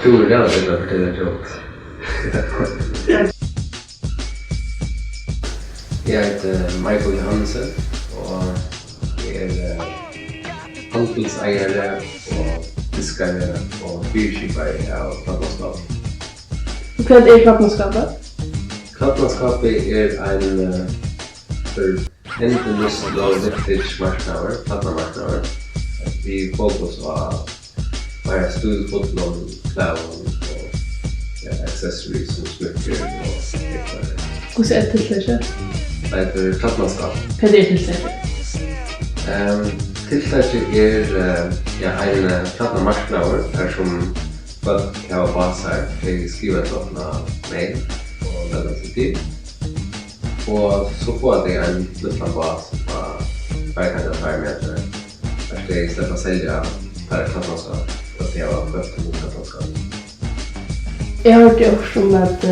Du är redan redan för det jokes. Jag heter Michael Johansen och är handelsägare och fiskare och fyrkipare av Knappmanskap. Och vad är Knappmanskapet? Knappmanskapet är en för endelös vintage-marknader, plattmarknader. Vi fokus på bara studfotboll, kläder och accessories som smycker och liknande. Och så ett tillsläge? Det heter Knappmanskap. Vad är tillsläge? Tillsläge är en plattmarknader där som folk kan ha baser till skriva ett öppna mail och lämna sig till. Och så får det en liten bas på varje affärmeter. Där ska jag släppa sälja per Knappmanskap och det var skönt mot Knappmanskap. Jag har hört det också om att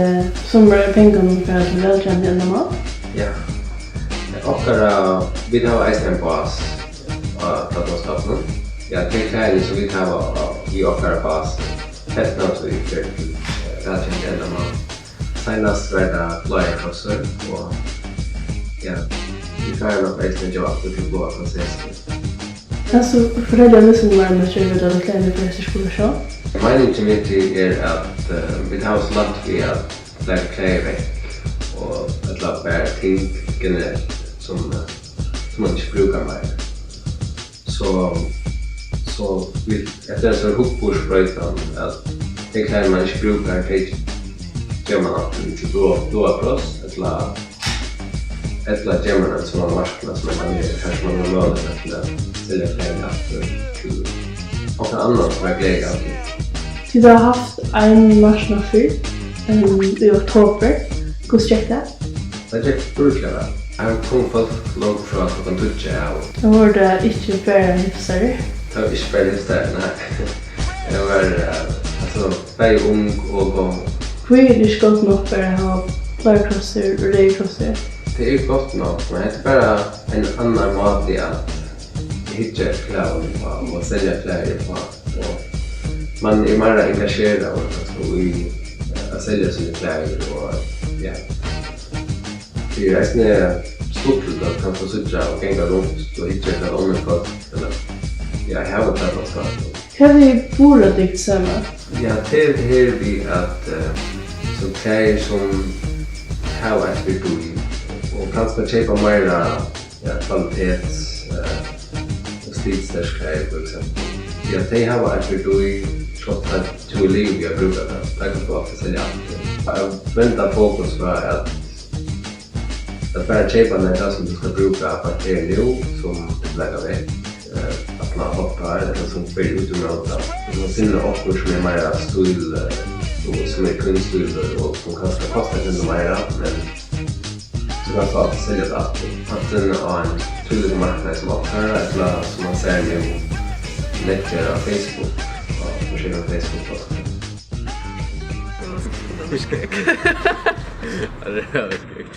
somrar pengarna för att vältränade ändamål. Ja. Och vi har en bas av Knappmanskap. Ja, det är som vi har i vår bas. Helt något vi för vältränade ändamål. Senast var det blöjkrossar och ja, vi klarar nog faktiskt jobb att vi blåa processer. Alltså, förhåller jag liksom var med sig vid att lära för att skola så? Meningen med det är att vi har så lätt vi att lägga kläder väck och att lägga bara ting generellt som man inte brukar mer. Så vi efter så hopbordsbröjtan att det kläder man inte brukar gör man alltid inte blåa pross eller gör man en sån marknad som man är kanske man har möjlighet att sälja kläder till och annan som är glädje alltid. Du har haft en marknad för i oktober. Hur gick det? Det gick brukligt väl. Jag kom folk långt från klockan 20 av. Då var det inte bara hipstare. Det var inte bara hipstare, nej. Jag var väldigt ung och gång. Hur är det inte gott nog för att ha blöjkrossar och rejkrossar? Det är gott nog, men det är bara en annan mat i att hitta kläder på och sälja kläder på. Man är mer engagerad i att sälja sina kläder och ja. Det är nästan stort att kan få sitta och gänga runt och hitta kläder om en folk. Ja, här var Knappmanskap. Kan vi borde dikt samma? Ja, det är här vi att som kläder som har ett virtui och kanske köpa mer kvalitets och stilstärskläder för exempel. Ja, det har ett virtui trots att två liv jag brukar det. Det kan vara för sig allt. Vänta fokus för att bara köpa det som du ska bruka på det nu som du lägger väck. Att man hoppar eller som för utområdet. Man finner också som är mer stil och som är kunststil och som kanske kostar ännu mer men så kan man alltid sälja det alltid. Att den har en tydlig marknad som öppnar eller som man ser nu läcker av Facebook och försöker på Facebook också. Det var skräck. Ja, det var skräck.